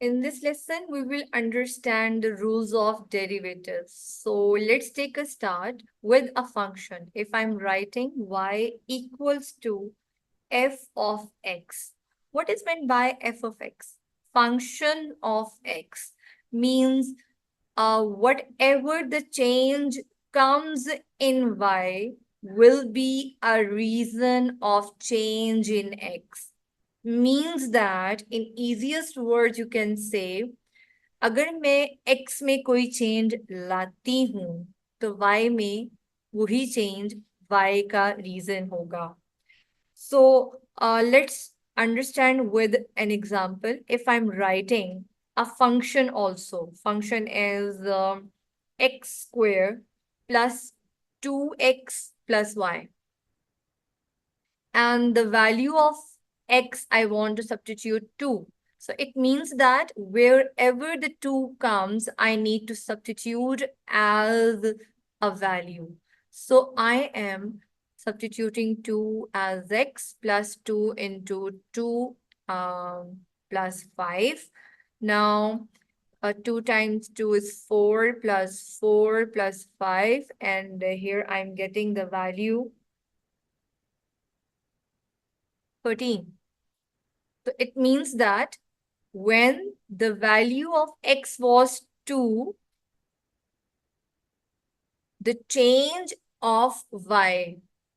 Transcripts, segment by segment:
In this lesson, we will understand the rules of derivatives. So let's take a start with a function. If I'm writing y equals to f of x, what is meant by f of x? Function of x means whatever the change comes in y will be a reason of change in x. Means that in easiest words you can say, अगर मैं x में कोई change लाती हूँ तो y में वही change y का reason होगा. So let's understand with an example. If I'm writing a function also, function is x square plus 2x plus y. And the value of x, I want to substitute 2. So it means that wherever the 2 comes, I need to substitute as a value. So I am substituting 2 as x plus 2 into 2 plus 5. Now, 2 times 2 is 4 plus 4 plus 5. And here I'm getting the value 13. So it means that when the value of x was 2, the change of y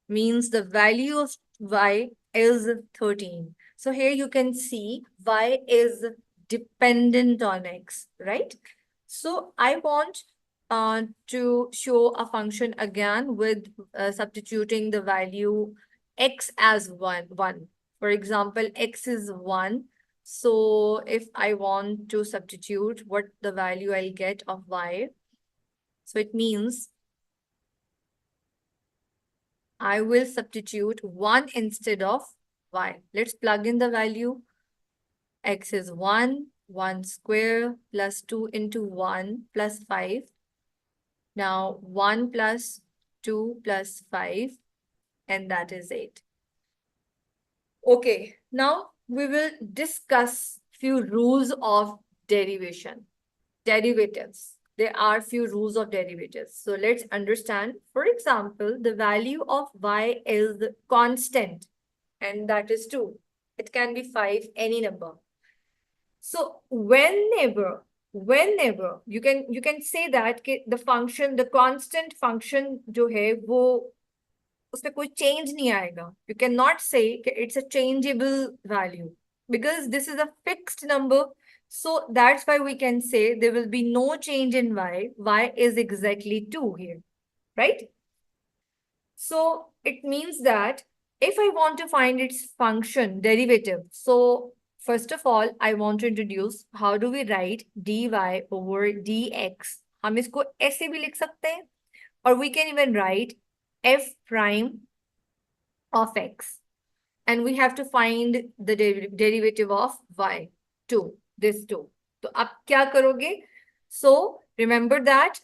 means the value of y is 13. So here you can see y is dependent on x, right? So I want to show a function again with substituting the value x as 1. For example, x is 1. So if I want to substitute what the value I'll get of y, so it means I will substitute 1 instead of y. Let's plug in the value. X is 1, 1 square plus 2 into 1 plus 5. Now 1 plus 2 plus 5, and that is 8. Okay, now we will discuss few rules of derivatives. There are few rules of derivatives. So let's understand. For example, the value of y is constant, and that is 2. It can be 5, any number. So whenever you can say that the function, the constant function जो है वो उसमें कोई change नहीं आएगा. You cannot say it's a changeable value because this is a fixed number. So that's why we can say there will be no change in y. Y is exactly 2 here, right? So it means that if I want to find its function derivative, so first of all, I want to introduce how do we write dy over dx. हम इसको ऐसे भी लिख सकते हैं, or we can even write f prime of x. And we have to find the derivative of y, 2, this 2. So आप क्या करोगे? So remember that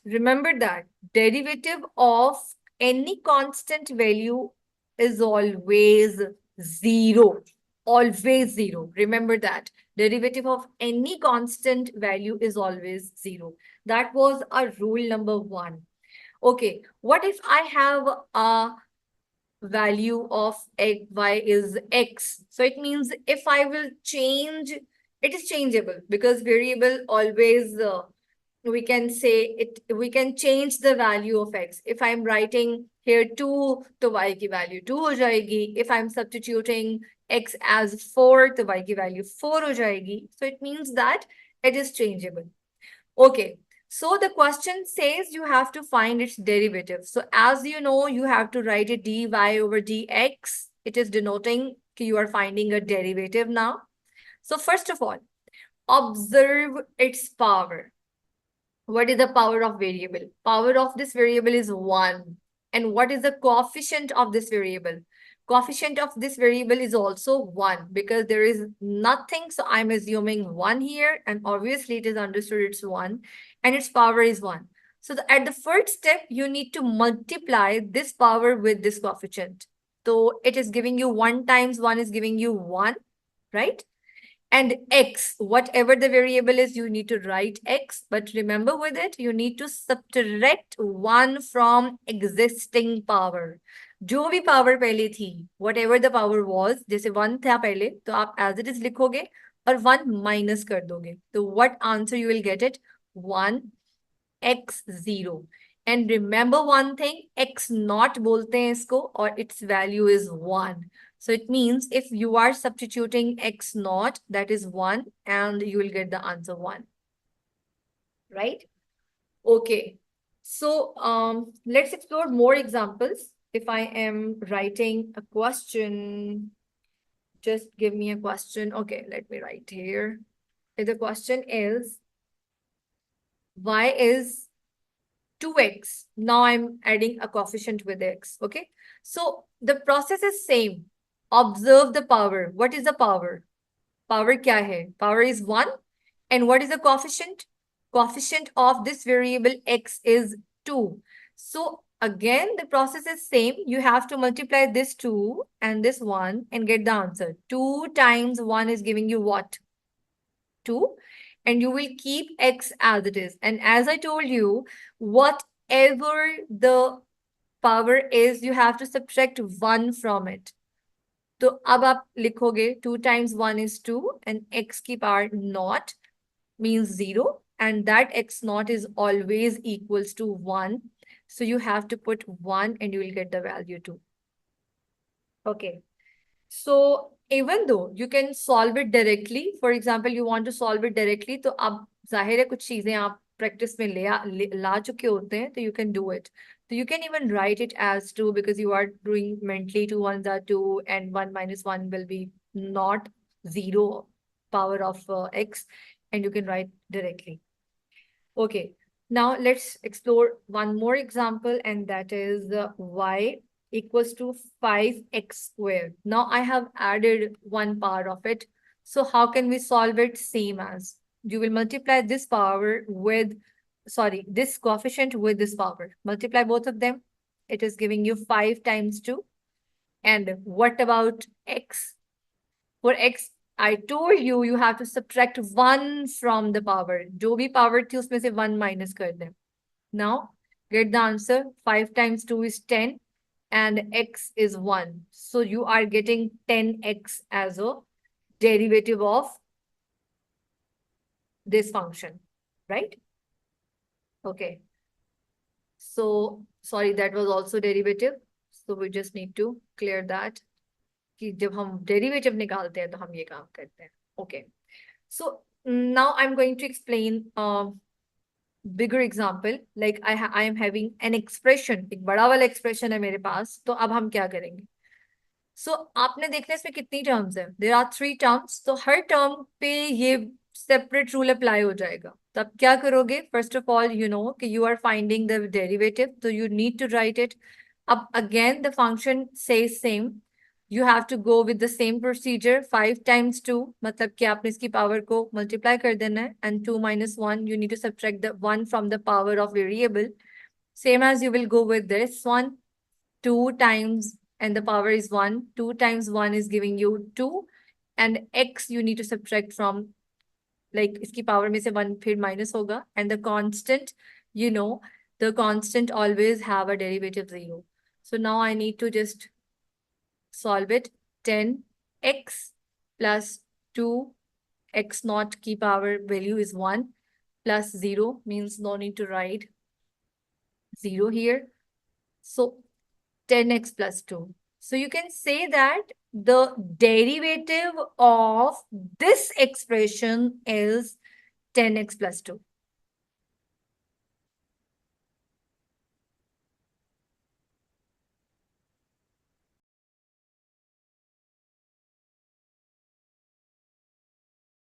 derivative of any constant value is always 0. Always 0. Remember that. Derivative of any constant value is always 0. That was our rule number 1. Okay, what if I have a value of y is x? So it means if I will change, it is changeable because variable always we can say it, we can change the value of x. If I'm writing here 2, to y की value 2 हो जाएगी. If I'm substituting x as 4, to y की value 4 हो जाएगी. So it means that it is changeable. Okay. So the question says you have to find its derivative. So as you know, you have to write it dy over dx. It is denoting you are finding a derivative now. So first of all, observe its power. What is the power of variable? Power of this variable is 1. And what is the coefficient of this variable? Coefficient of this variable is also 1 because there is nothing. So I'm assuming 1 here, and obviously it is understood it's 1 and its power is 1. So at the first step, you need to multiply this power with this coefficient. So it is giving you 1 times 1 is giving you 1, right? And x, whatever the variable is, you need to write x. But remember with it, you need to subtract 1 from existing power. जो भी power पहले थी, whatever the power was, जैसे 1 था पहले, तो आप as it is लिखोगे और 1 minus कर दोगे. तो what answer you will get it? 1x0. And remember one thing, x naught बोलते हैं इसको और its value is 1. So it means if you are substituting x naught, that is 1, and you will get the answer 1. Right? Okay. So let's explore more examples. If I am writing a question, just give me a question. Okay, let me write here. If the question is, y is 2x. Now I'm adding a coefficient with x. Okay. So the process is same. Observe the power. What is the power? Power kya hai? Power is 1. And what is the coefficient? Coefficient of this variable x is 2. So again, the process is same. You have to multiply this 2 and this 1 and get the answer. 2 times 1 is giving you what? 2. And you will keep x as it is. And as I told you, whatever the power is, you have to subtract 1 from it. तो अब आप लिखोगे 2 times 1 is 2 and x की power naught means 0, and that x naught is always equals to 1. So you have to put 1 and you will get the value 2. Okay. So even though you can solve it directly, for example, you want to solve it directly, तो अब जाहिर है कुछ चीजें आप practice में ला चुके होते हैं, तो you can do it. So you can even write it as 2 because you are doing mentally 2 ones are 2 and 1 minus 1 will be not 0 power of x, and you can write directly. Okay, now let's explore one more example, and that is y equals to 5x squared. Now I have added one power of it. So how can we solve it? Same as you will multiply this power with, sorry, this coefficient with this power. Multiply both of them. It is giving you 5 times 2. And what about x? For x, I told you, you have to subtract 1 from the power. जो भी power थी उसमें से 1 minus कर दें. Now, get the answer. 5 times 2 is 10 and x is 1. So you are getting 10x as a derivative of this function, right? Okay. So, sorry, that was also derivative. So we just need to clear that. कि जब हम derivative निकालते हैं तो हम ये काम करते हैं. Okay. So now I'm going to explain bigger example. Like I am having an expression, एक बड़ा वाला expression है मेरे पास. तो अब हम क्या करेंगे? So आपने देखना इसमें कितनी terms है? There are 3 terms. तो हर term पे ये separate rule apply हो जाएगा. तो आप क्या करोगे? First of all, you know कि you are finding the derivative. So you need to write it. अब again the function says same. You have to go with the same procedure. 5 times 2, मतलब कि आपने इसकी power को multiply कर देना है. And 2 minus 1, you need to subtract the 1 from the power of variable. Same as you will go with this one. 2 times, and the power is 1. 2 times 1 is giving you 2. And x you need to subtract from, like इसकी power में से 1 फिर minus होगा. And the constant, you know, the constant always have a derivative 0. So now I need to just solve it. 10x plus 2 x naught की power value is 1 plus 0 means no need to write 0 here. So 10x plus 2. So you can say that the derivative of this expression is 10x plus 2.